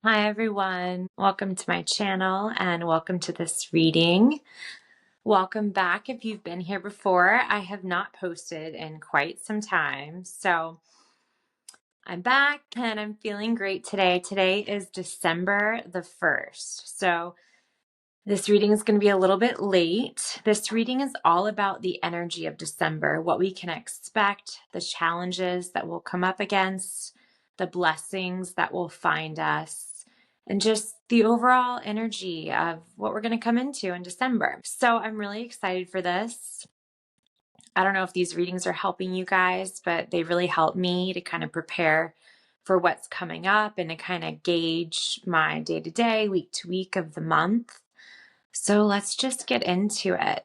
Hi everyone, welcome to my channel and welcome to this reading. Welcome back if you've been here before. I have not posted in quite some time, so I'm back and I'm feeling great today. Today is December the 1st, so this reading is going to be a little bit late. This reading is all about the energy of December, what we can expect, the challenges that we'll come up against, the blessings that will find us, and just the overall energy of what we're going to come into in December. So I'm really excited for this. I don't know if these readings are helping you guys, but they really help me to kind of prepare for what's coming up and to kind of gauge my day-to-day, week-to-week of the month. So let's just get into it.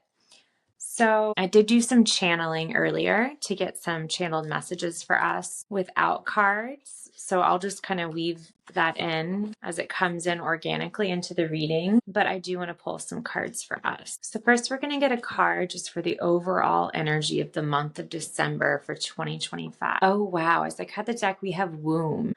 So I did do some channeling earlier to get some channeled messages for us without cards. So I'll just kind of weave that in as it comes in organically into the reading. But I do want to pull some cards for us. So first we're going to get a card just for the overall energy of the month of December for 2025. Oh wow, as I cut the deck, we have womb.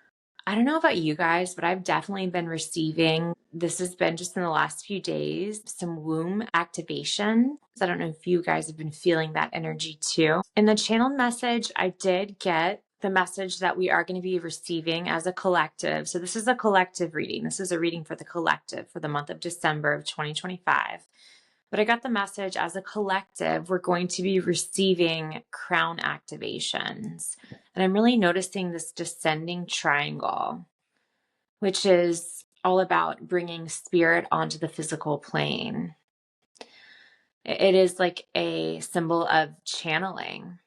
I don't know about you guys, but I've definitely been receiving, this has been just in the last few days, some womb activation. I don't know if you guys have been feeling that energy too. In the channeled message, I did get the message that we are going to be receiving as a collective. So this is a collective reading. This is a reading for the collective for the month of December of 2025. But I got the message as a collective, we're going to be receiving crown activations. And I'm really noticing this descending triangle, which is all about bringing spirit onto the physical plane. It is like a symbol of channeling.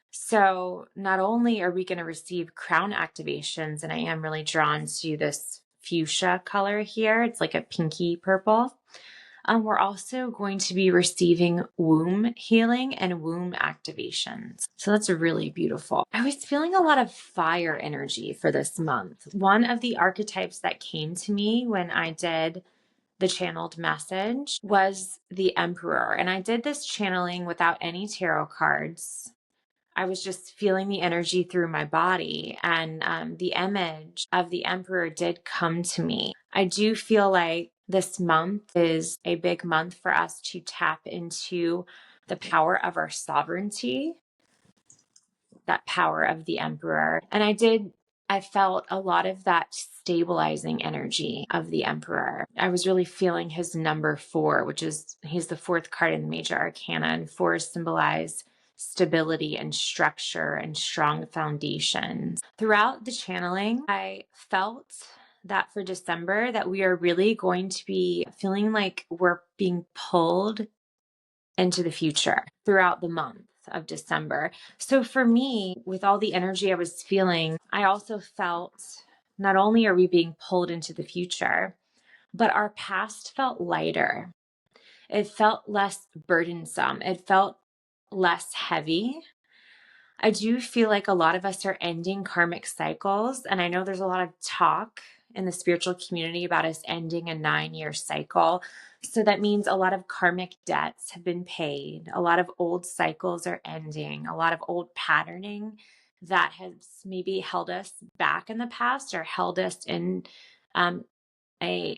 So not only are we going to receive crown activations, and I am really drawn to this fuchsia color here. It's like a pinky purple. We're also going to be receiving womb healing and womb activations. So that's really beautiful. I was feeling a lot of fire energy for this month. One of the archetypes that came to me when I did the channeled message was the Emperor. And I did this channeling without any tarot cards. I was just feeling the energy through my body, and the image of the Emperor did come to me. I do feel like this month is a big month for us to tap into the power of our sovereignty, that power of the Emperor. And I felt a lot of that stabilizing energy of the Emperor. I was really feeling his number 4, which is, he's the 4th card in the major arcana, and 4 symbolize stability and structure and strong foundations. Throughout the channeling, I felt that for December that we are really going to be feeling like we're being pulled into the future throughout the month of December. So for me, with all the energy I was feeling, I also felt not only are we being pulled into the future, but our past felt lighter. It felt less burdensome. It felt less heavy. I do feel like a lot of us are ending karmic cycles. And I know there's a lot of talk in the spiritual community about us ending a 9-year cycle. So that means a lot of karmic debts have been paid. A lot of old cycles are ending. A lot of old patterning that has maybe held us back in the past or held us in a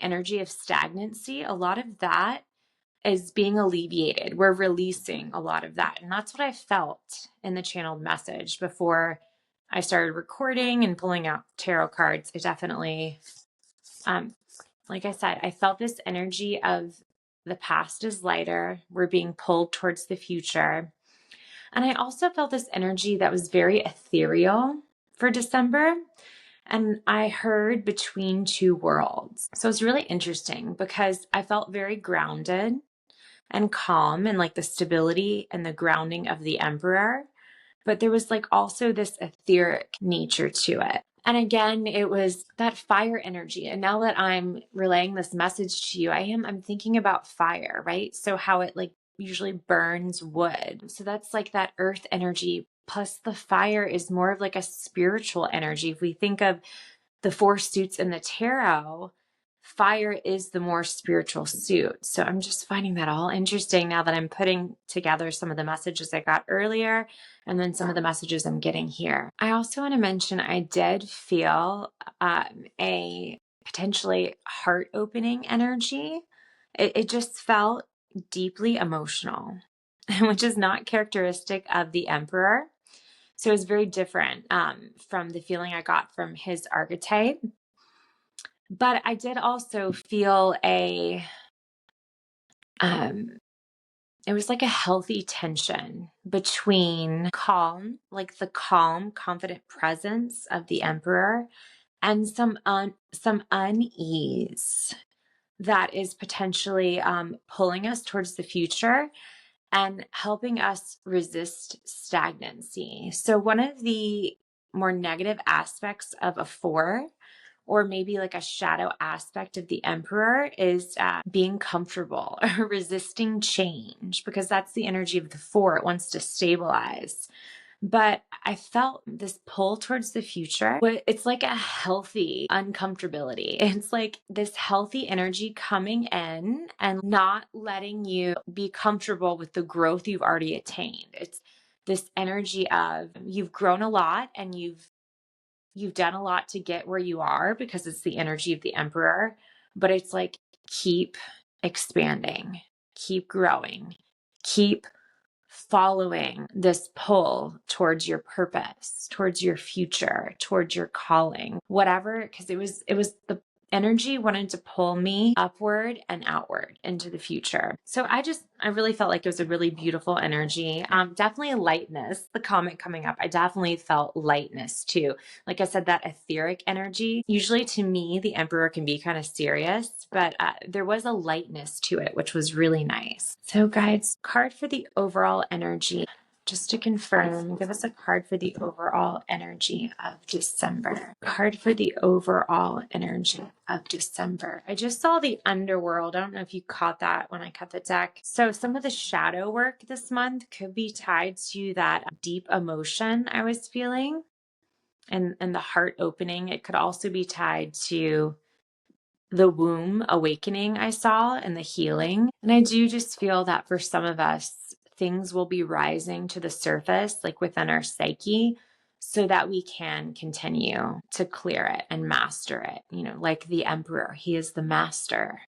energy of stagnancy. A lot of that is being alleviated. We're releasing a lot of that. And that's what I felt in the channeled message before I started recording and pulling out tarot cards. I definitely, like I said, I felt this energy of the past is lighter. We're being pulled towards the future. And I also felt this energy that was very ethereal for December. And I heard between two worlds. So it's really interesting because I felt very grounded and calm and like the stability and the grounding of the Emperor. But there was like also this etheric nature to it. And again, it was that fire energy. And now that I'm relaying this message to you, I'm thinking about fire, right? So how it like usually burns wood. So that's like that earth energy. Plus the fire is more of like a spiritual energy. If we think of the 4 suits in the tarot, fire is the more spiritual suit. So I'm just finding that all interesting now that I'm putting together some of the messages I got earlier and then some of the messages I'm getting here. I also want to mention I did feel a potentially heart-opening energy. It just felt deeply emotional, which is not characteristic of the Emperor. So it was very different from the feeling I got from his archetype. But I did also feel it was like a healthy tension between calm, like the calm, confident presence of the Emperor, and some unease that is potentially pulling us towards the future and helping us resist stagnancy. So one of the more negative aspects of a 4, or maybe like a shadow aspect of the Emperor, is being comfortable or resisting change, because that's the energy of the 4. It wants to stabilize. But I felt this pull towards the future. It's like a healthy uncomfortability. It's like this healthy energy coming in and not letting you be comfortable with the growth you've already attained. It's this energy of you've grown a lot and you've done a lot to get where you are, because it's the energy of the Emperor. But it's like, keep expanding, keep growing, keep following this pull towards your purpose, towards your future, towards your calling, whatever, because it was the energy wanted to pull me upward and outward into the future. So I really felt like it was a really beautiful energy. Definitely a lightness. The comment coming up, I definitely felt lightness too. Like I said, that etheric energy. Usually to me, the Emperor can be kind of serious, but there was a lightness to it, which was really nice. So guides, card for the overall energy. Just to confirm, give us a card for the overall energy of December. Card for the overall energy of December. I just saw the underworld. I don't know if you caught that when I cut the deck. So some of the shadow work this month could be tied to that deep emotion I was feeling and the heart opening. It could also be tied to the womb awakening I saw and the healing. And I do just feel that for some of us, things will be rising to the surface, like within our psyche, so that we can continue to clear it and master it. You know, like the Emperor, he is the master.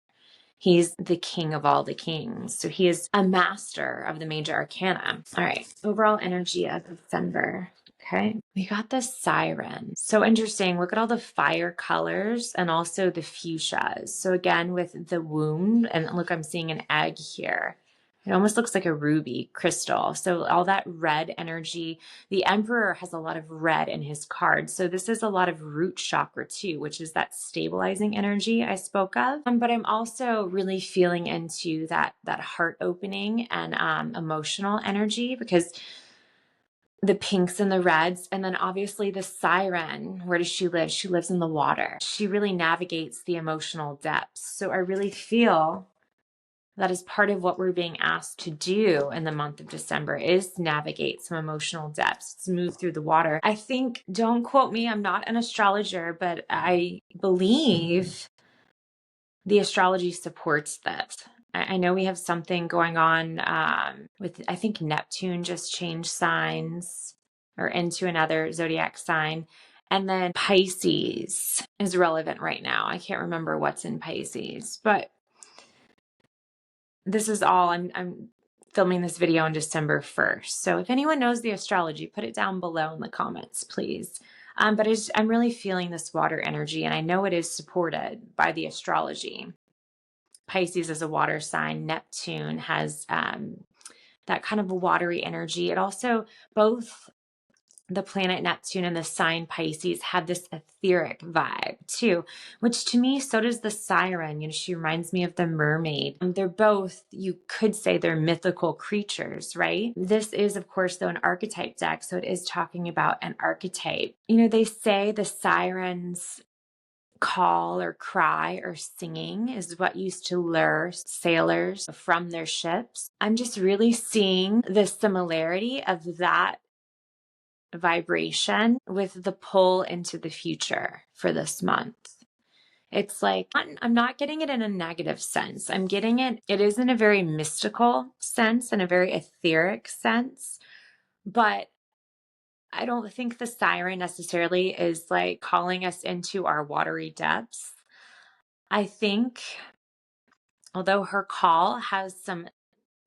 He's the king of all the kings. So he is a master of the major arcana. All right, overall energy of December. Okay, we got the Siren. So interesting. Look at all the fire colors and also the fuchsias. So again, with the wound, and look, I'm seeing an egg here. It almost looks like a ruby crystal. So all that red energy. The Emperor has a lot of red in his card. So this is a lot of root chakra too, which is that stabilizing energy I spoke of. But I'm also really feeling into that heart opening and emotional energy, because the pinks and the reds, and then obviously the Siren. Where does she live? She lives in the water. She really navigates the emotional depths. So I really feel that is part of what we're being asked to do in the month of December, is navigate some emotional depths, to move through the water. I think, don't quote me, I'm not an astrologer, but I believe the astrology supports this. I know we have something going on with, I think Neptune just changed signs or into another zodiac sign. And then Pisces is relevant right now. I can't remember what's in Pisces, but this is all, I'm filming this video on December 1st. So if anyone knows the astrology, put it down below in the comments, please. But I'm really feeling this water energy, and I know it is supported by the astrology. Pisces is a water sign. Neptune has that kind of watery energy. It also, both the planet Neptune and the sign Pisces have this etheric vibe too, which to me, so does the Siren. You know, she reminds me of the mermaid. They're both, you could say they're mythical creatures, right? This is, of course, though, an archetype deck. So it is talking about an archetype. You know, they say the Sirens call or cry or singing is what used to lure sailors from their ships. I'm just really seeing the similarity of that vibration with the pull into the future for this month. It's like, I'm not getting it in a negative sense. I'm getting it is in a very mystical sense and a very etheric sense, but I don't think the Siren necessarily is like calling us into our watery depths. I think, although her call has some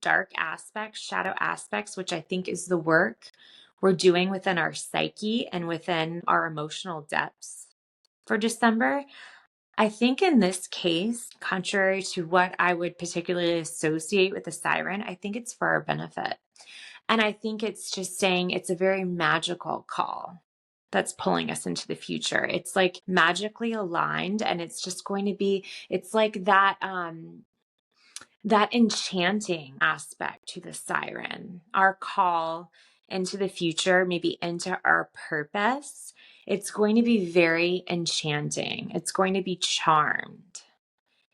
dark aspects, shadow aspects, which I think is the work we're doing within our psyche and within our emotional depths for December, I think in this case, contrary to what I would particularly associate with the siren, I think it's for our benefit. And I think it's just saying it's a very magical call that's pulling us into the future. It's like magically aligned, and it's just going to be, it's like that enchanting aspect to the siren, our call into the future, maybe into our purpose. It's going to be very enchanting. It's going to be charmed.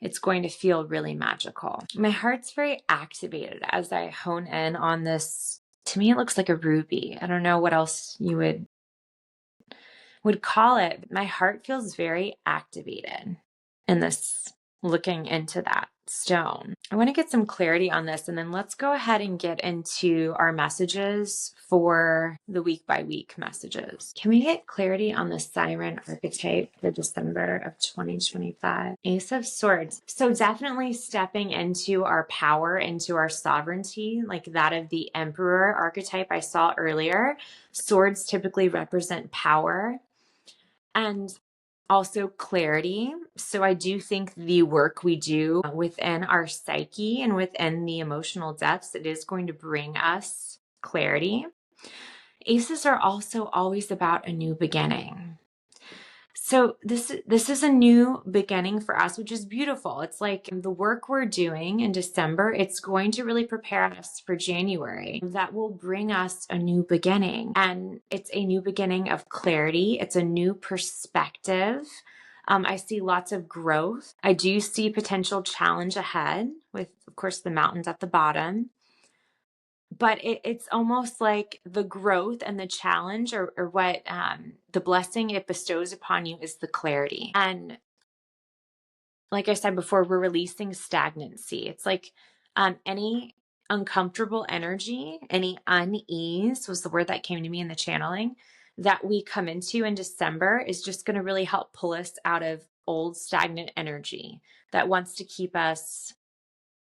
It's going to feel really magical. My heart's very activated as I hone in on this. To me, it looks like a ruby. I don't know what else you would call it. My heart feels very activated in this, looking into that stone. I want to get some clarity on this, and then let's go ahead and get into our messages for the week by week messages. Can we get clarity on the Siren archetype for December of 2025? Ace of Swords. So definitely stepping into our power, into our sovereignty, like that of the Emperor archetype I saw earlier. Swords typically represent power and also clarity. So I do think the work we do within our psyche and within the emotional depths, it is going to bring us clarity. Aces are also always about a new beginning. So this is a new beginning for us, which is beautiful. It's like the work we're doing in December, it's going to really prepare us for January. That will bring us a new beginning. And it's a new beginning of clarity. It's a new perspective. I see lots of growth. I do see potential challenge ahead with, of course, the mountains at the bottom. But it's almost like the growth and the challenge, or what the blessing it bestows upon you is the clarity. And like I said before, we're releasing stagnancy. It's like any uncomfortable energy, any unease was the word that came to me in the channeling that we come into in December is just going to really help pull us out of old stagnant energy that wants to keep us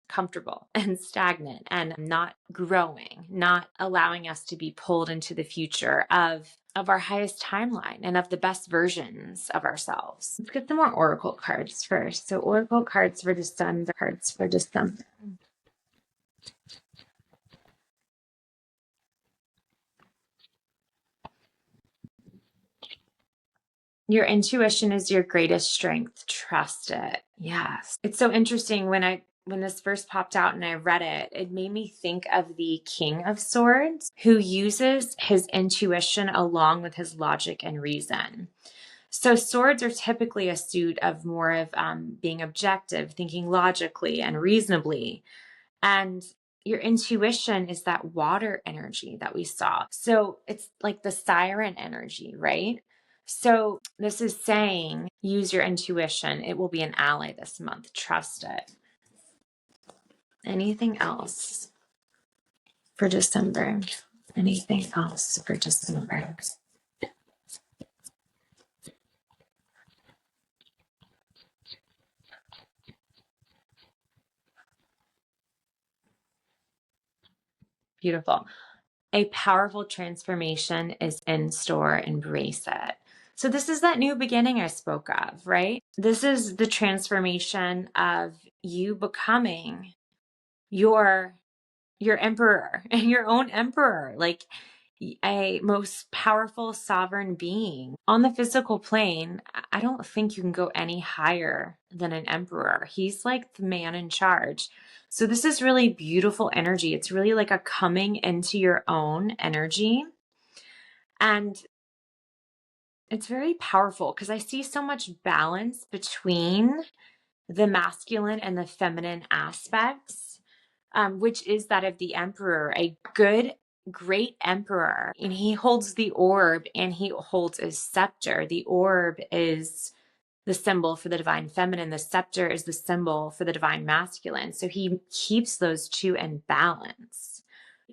comfortable and stagnant and not growing, not allowing us to be pulled into the future of our highest timeline and of the best versions of ourselves. Let's get some more oracle cards first. So oracle cards for December. Your intuition is your greatest strength. Trust it. Yes. It's so interesting when this first popped out and I read it, it made me think of the King of Swords who uses his intuition along with his logic and reason. So swords are typically a suit of more of being objective, thinking logically and reasonably. And your intuition is that water energy that we saw. So it's like the siren energy, right? So this is saying use your intuition. It will be an ally this month. Trust it. Anything else for December? Anything else for December? Beautiful. A powerful transformation is in store. Embrace it. So this is that new beginning I spoke of, right? This is the transformation of you becoming your emperor and your own emperor, like a most powerful sovereign being. On the physical plane, I don't think you can go any higher than an emperor. He's like the man in charge. So this is really beautiful energy. It's really like a coming into your own energy. And it's very powerful because I see so much balance between the masculine and the feminine aspects, which is that of the emperor, a good, great emperor. And he holds the orb and he holds a scepter. The orb is the symbol for the divine feminine. The scepter is the symbol for the divine masculine. So he keeps those two in balance.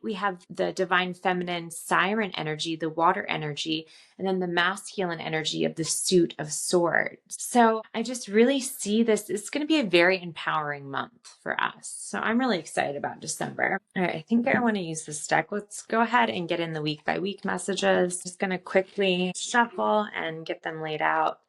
We have the divine feminine Siren energy, the water energy, and then the masculine energy of the suit of swords. So I just really see this. It's going to be a very empowering month for us. So I'm really excited about December. All right, I think I want to use this deck. Let's go ahead and get in the week by week messages. Just going to quickly shuffle and get them laid out,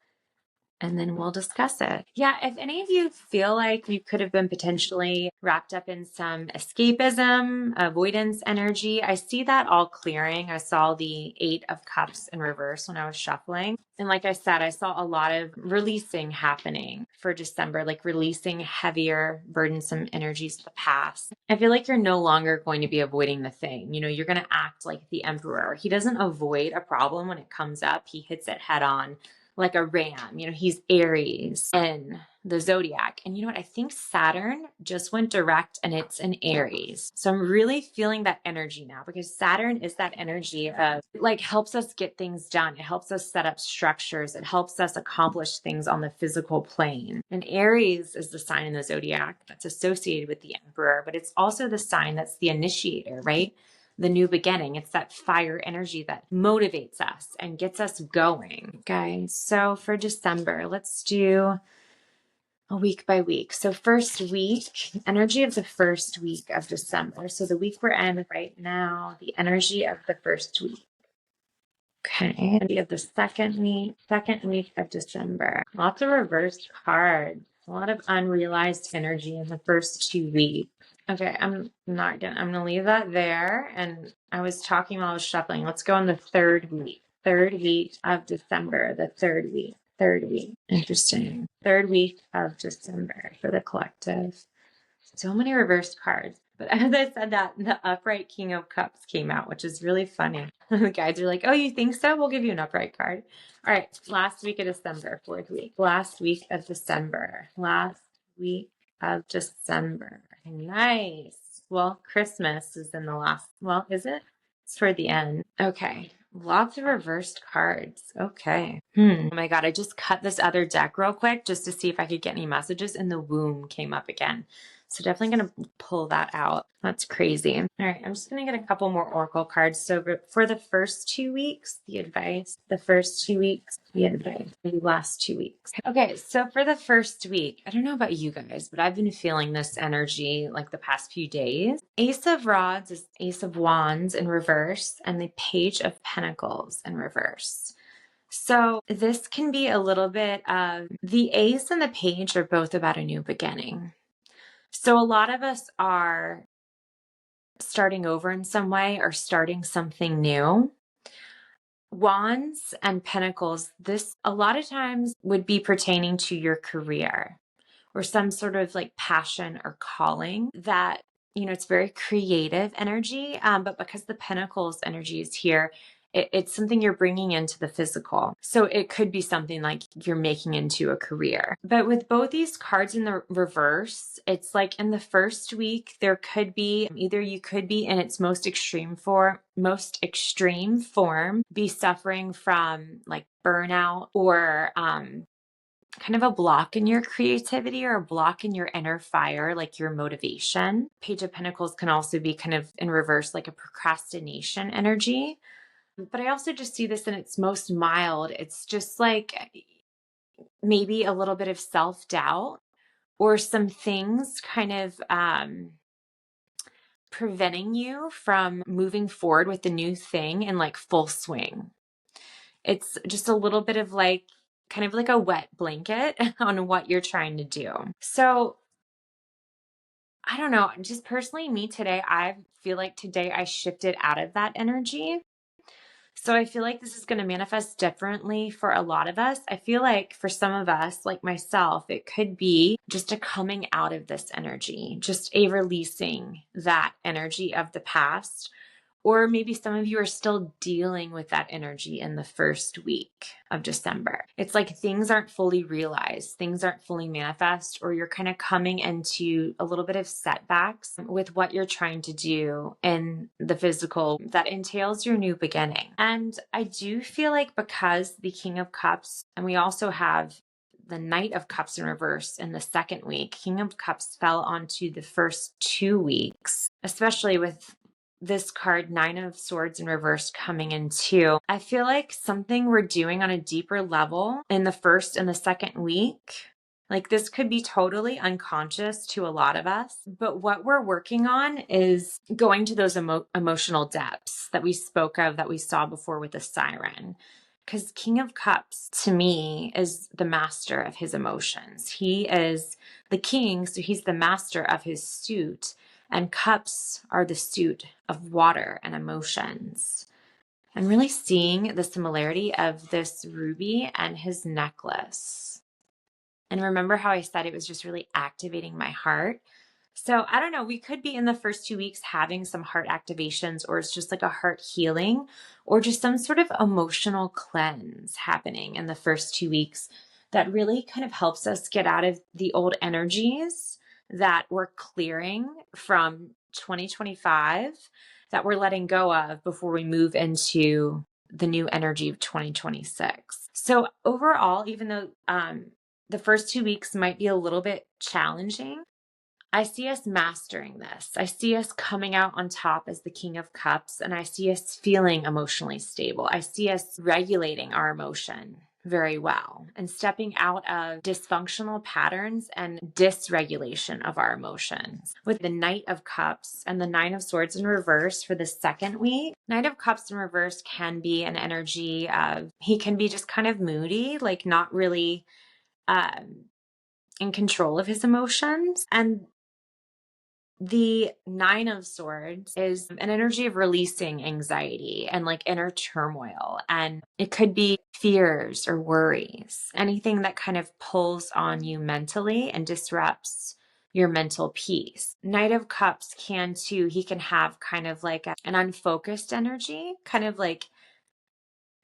and then we'll discuss it. Yeah, if any of you feel like you could have been potentially wrapped up in some escapism, avoidance energy, I see that all clearing. I saw the 8 of Cups in reverse when I was shuffling. And like I said, I saw a lot of releasing happening for December, like releasing heavier, burdensome energies of the past. I feel like you're no longer going to be avoiding the thing. You know, you're going to act like the emperor. He doesn't avoid a problem when it comes up. He hits it head on like a ram. You know, he's Aries in the zodiac. And you know what? I think Saturn just went direct and it's in Aries. So I'm really feeling that energy now, because Saturn is that energy of like helps us get things done. It helps us set up structures. It helps us accomplish things on the physical plane. And Aries is the sign in the zodiac that's associated with the emperor, but it's also the sign that's the initiator, right? The new beginning. It's that fire energy that motivates us and gets us going. Guys, so for December, let's do a week by week. So first week, energy of the first week of December. So the week we're in right now, the energy of the first week. Okay, energy of the second week of December. Lots of reversed cards. A lot of unrealized energy in the first 2 weeks. Okay, I'm gonna leave that there. And I was talking while I was shuffling. Let's go on the third week. Third week of December, the third week. Interesting. Third week of December for the collective. So many reversed cards. But as I said that, the upright King of Cups came out, which is really funny. The guys are like, oh, you think so? We'll give you an upright card. All right, last week of December, fourth week. Last week of December. Nice. Well, Christmas is in the last, well, is it? It's toward the end. Okay. Lots of reversed cards. Okay. Oh my God. I just cut this other deck real quick just to see if I could get any messages, and the womb came up again. So definitely going to pull that out. That's crazy. All right. I'm just going to get a couple more oracle cards. So for the first 2 weeks, the advice, the last 2 weeks. Okay. So for the first week, I don't know about you guys, but I've been feeling this energy like the past few days. Ace of Rods is Ace of Wands in reverse, and the Page of Pentacles in reverse. So this can be a little bit of the ace and the page are both about a new beginning. So a lot of us are starting over in some way or starting something new. Wands and Pentacles, this a lot of times would be pertaining to your career or some sort of like passion or calling that, you know, it's very creative energy. But because the Pentacles energy is here, it's something you're bringing into the physical. So it could be something like you're making into a career. But with both these cards in the reverse, it's like in the first week, there could be either you could be in its most extreme form, be suffering from like burnout or kind of a block in your creativity or a block in your inner fire, like your motivation. Page of Pentacles can also be kind of in reverse, like a procrastination energy. But I also just see this in its most mild. It's just like maybe a little bit of self-doubt or some things kind of preventing you from moving forward with the new thing in like full swing. It's just a little bit of like kind of like a wet blanket on what you're trying to do. So I don't know, just personally me today, I feel like today I shifted out of that energy. So I feel like this is going to manifest differently for a lot of us. I feel like for some of us, like myself, it could be just a coming out of this energy, just a releasing that energy of the past. Or maybe some of you are still dealing with that energy in the first week of December. It's like things aren't fully realized, things aren't fully manifest, or you're kind of coming into a little bit of setbacks with what you're trying to do in the physical that entails your new beginning. And I do feel like because the King of Cups, and we also have the Knight of Cups in reverse in the second week, King of Cups fell onto the first 2 weeks, especially with this card, Nine of Swords in reverse, coming in too. I feel like something we're doing on a deeper level in the first and the second week. Like this could be totally unconscious to a lot of us, but what we're working on is going to those emotional depths that we spoke of, that we saw before with the Siren. Because King of Cups, to me, is the master of his emotions. He is the king, so he's the master of his suit. And cups are the suit of water and emotions. I'm really seeing the similarity of this ruby and his necklace. And remember how I said it was just really activating my heart? So I don't know, we could be in the first 2 weeks having some heart activations, or it's just like a heart healing, or just some sort of emotional cleanse happening in the first 2 weeks that really kind of helps us get out of the old energies that we're clearing from 2025, that we're letting go of before we move into the new energy of 2026. So overall, even though the first 2 weeks might be a little bit challenging, I see us mastering this. I see us coming out on top as the King of Cups, and I see us feeling emotionally stable. I see us regulating our emotion very well and stepping out of dysfunctional patterns and dysregulation of our emotions. With the Knight of Cups and the Nine of Swords in reverse for the second week, Knight of Cups in reverse can be an energy of, he can be just kind of moody, like not really in control of his emotions. And the Nine of Swords is an energy of releasing anxiety and like inner turmoil. And it could be fears or worries, anything that kind of pulls on you mentally and disrupts your mental peace. Knight of Cups can too, he can have kind of like an unfocused energy, kind of like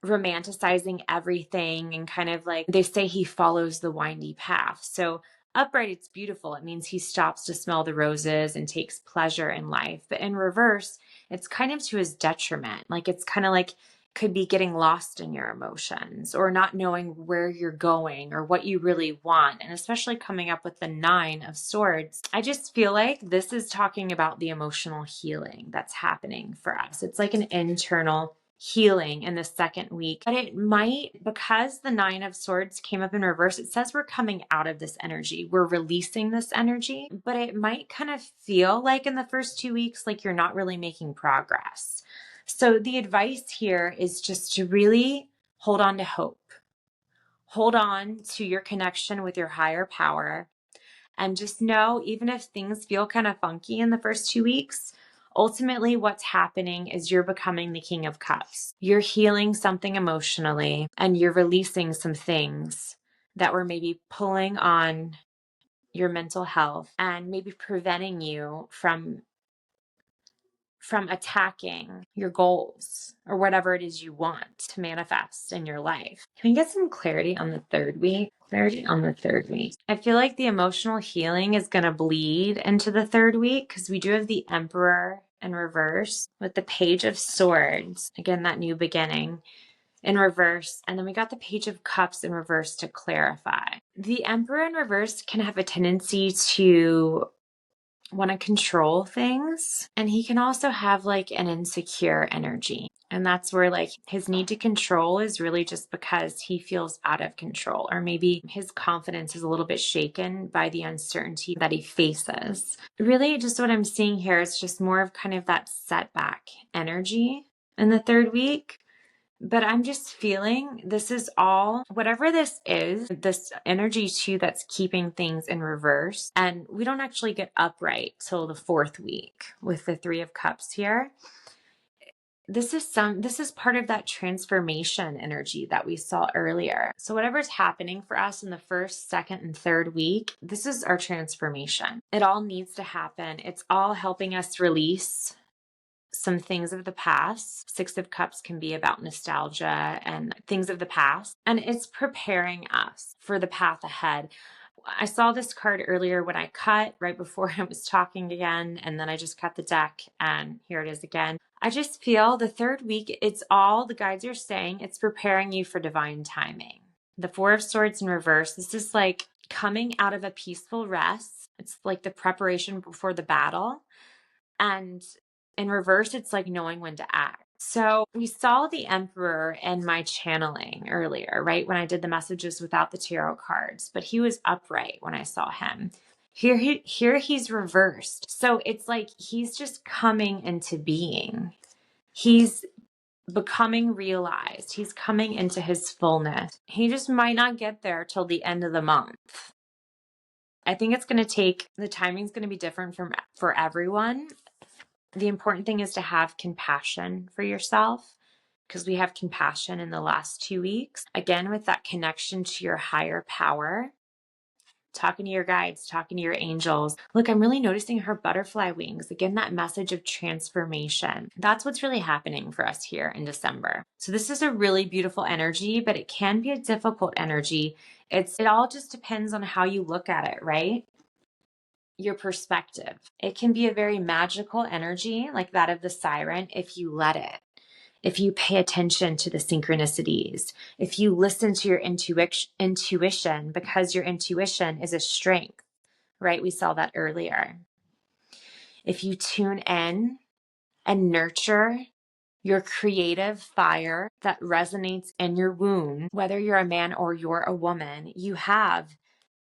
romanticizing everything, and kind of like they say he follows the windy path. So upright, it's beautiful. It means he stops to smell the roses and takes pleasure in life. But in reverse, it's kind of to his detriment. Like it's kind of like could be getting lost in your emotions or not knowing where you're going or what you really want. And especially coming up with the Nine of Swords, I just feel like this is talking about the emotional healing that's happening for us. It's like an internal healing in the second week. But it might, because the Nine of Swords came up in reverse, it says we're coming out of this energy. We're releasing this energy, but it might kind of feel like in the first 2 weeks, like you're not really making progress. So the advice here is just to really hold on to hope. Hold on to your connection with your higher power. And just know, even if things feel kind of funky in the first 2 weeks, ultimately what's happening is you're becoming the King of Cups. You're healing something emotionally and you're releasing some things that were maybe pulling on your mental health and maybe preventing you from attacking your goals or whatever it is you want to manifest in your life. Can we get some clarity on the third week? Clarity on the third week. I feel like the emotional healing is going to bleed into the third week because we do have the Emperor in reverse with the Page of Swords. Again, that new beginning in reverse. And then we got the Page of Cups in reverse to clarify. The Emperor in reverse can have a tendency to want to control things, and he can also have like an insecure energy, and that's where like his need to control is really just because he feels out of control, or maybe his confidence is a little bit shaken by the uncertainty that he faces. Really, just what I'm seeing here is just more of kind of that setback energy in the third week. But I'm just feeling this is all, whatever this is, this energy too that's keeping things in reverse. And we don't actually get upright till the fourth week with the Three of Cups here. This is part of that transformation energy that we saw earlier. So whatever's happening for us in the first, second, and third week, this is our transformation. It all needs to happen. It's all helping us release some things of the past. Six of Cups can be about nostalgia and things of the past, and it's preparing us for the path ahead. I saw this card earlier when I cut right before I was talking again, and then I just cut the deck, and here it is again. I just feel the third week, it's all the guides are saying, it's preparing you for divine timing. The Four of Swords in reverse, this is like coming out of a peaceful rest. It's like the preparation before the battle. And in reverse, it's like knowing when to act. So we saw the Emperor in my channeling earlier, right? When I did the messages without the tarot cards, but he was upright when I saw him. Here he's reversed. So it's like he's just coming into being. He's becoming realized. He's coming into his fullness. He just might not get there till the end of the month. I think it's going to take, the timing's going to be different for everyone. The important thing is to have compassion for yourself, because we have compassion in the last 2 weeks. Again, with that connection to your higher power, talking to your guides, talking to your angels. Look, I'm really noticing her butterfly wings. Again, that message of transformation. That's what's really happening for us here in December. So this is a really beautiful energy, but it can be a difficult energy. It all just depends on how you look at it, right? Your perspective. It can be a very magical energy like that of the Siren if you let it. If you pay attention to the synchronicities, if you listen to your intuition, because your intuition is a strength, right? We saw that earlier. If you tune in and nurture your creative fire that resonates in your womb, whether you're a man or you're a woman, you have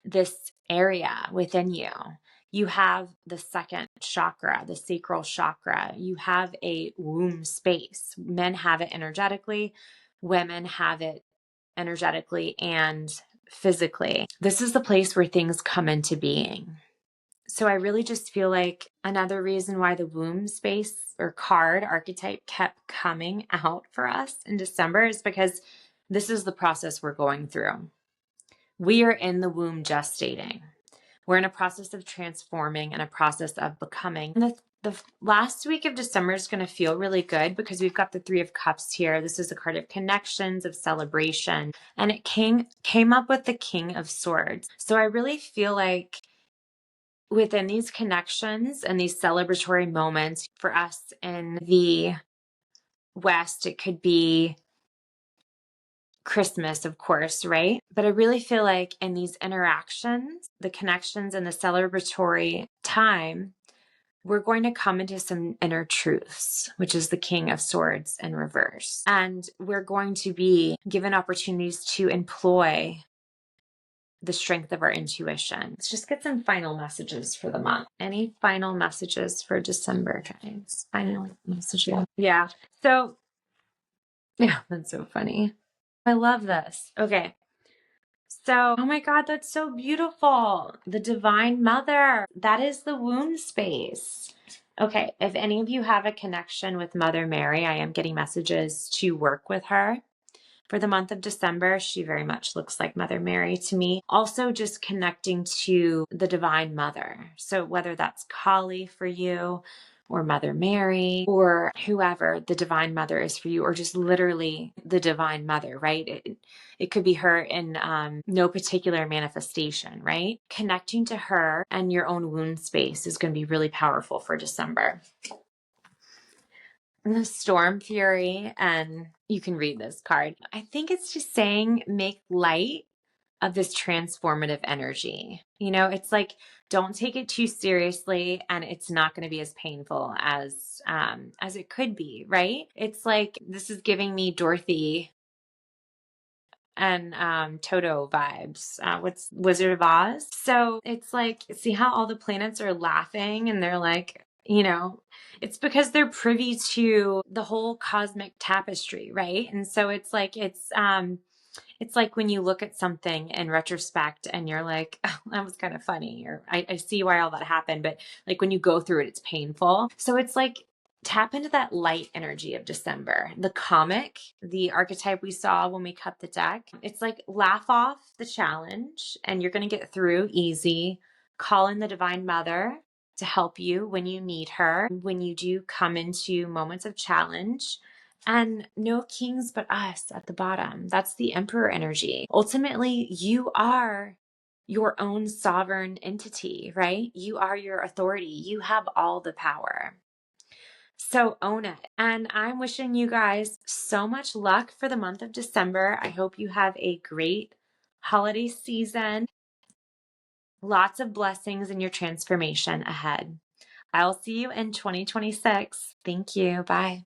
this area within you. You have the second chakra, the sacral chakra. You have a womb space. Men have it energetically. Women have it energetically and physically. This is the place where things come into being. So I really just feel like another reason why the womb space or card archetype kept coming out for us in December is because this is the process we're going through. We are in the womb gestating. We're in a process of transforming and a process of becoming. And the last week of December is going to feel really good because we've got the Three of Cups here. This is a card of connections, of celebration, and it came up with the King of Swords. So I really feel like within these connections and these celebratory moments for us in the West, it could be Christmas, of course, right? But I really feel like in these interactions, the connections and the celebratory time, we're going to come into some inner truths, which is the King of Swords in reverse. And we're going to be given opportunities to employ the strength of our intuition. Let's just get some final messages for the month. Any final messages for December, guys? Final messages. Yeah. So, yeah, that's so funny. I love this. Okay. So, oh my God, that's so beautiful. The Divine Mother. That is the womb space. Okay. If any of you have a connection with Mother Mary, I am getting messages to work with her. For the month of December, she very much looks like Mother Mary to me. Also, just connecting to the Divine Mother. So whether that's Kali for you, or Mother Mary, or whoever the Divine Mother is for you, or just literally the Divine Mother, right? It could be her in no particular manifestation, right? Connecting to her and your own wound space is going to be really powerful for December. The Storm Fury, and you can read this card. I think it's just saying make light of this transformative energy. You know, it's like, don't take it too seriously, and it's not going to be as painful as it could be, right? It's like, this is giving me Dorothy and Toto vibes. What's Wizard of Oz? So it's like, see how all the planets are laughing and they're like, you know, it's because they're privy to the whole cosmic tapestry, right? And so it's like when you look at something in retrospect and you're like, oh, that was kind of funny, or I see why all that happened, but like when you go through it, it's painful. So it's like, tap into that light energy of December. The comic, the archetype we saw when we cut the deck, it's like, laugh off the challenge and you're going to get through easy. Call in the Divine Mother to help you when you need her, when you do come into moments of challenge. And no kings but us at the bottom. That's the Emperor energy. Ultimately, you are your own sovereign entity, right? You are your authority. You have all the power. So own it. And I'm wishing you guys so much luck for the month of December. I hope you have a great holiday season. Lots of blessings in your transformation ahead. I'll see you in 2026. Thank you. Bye.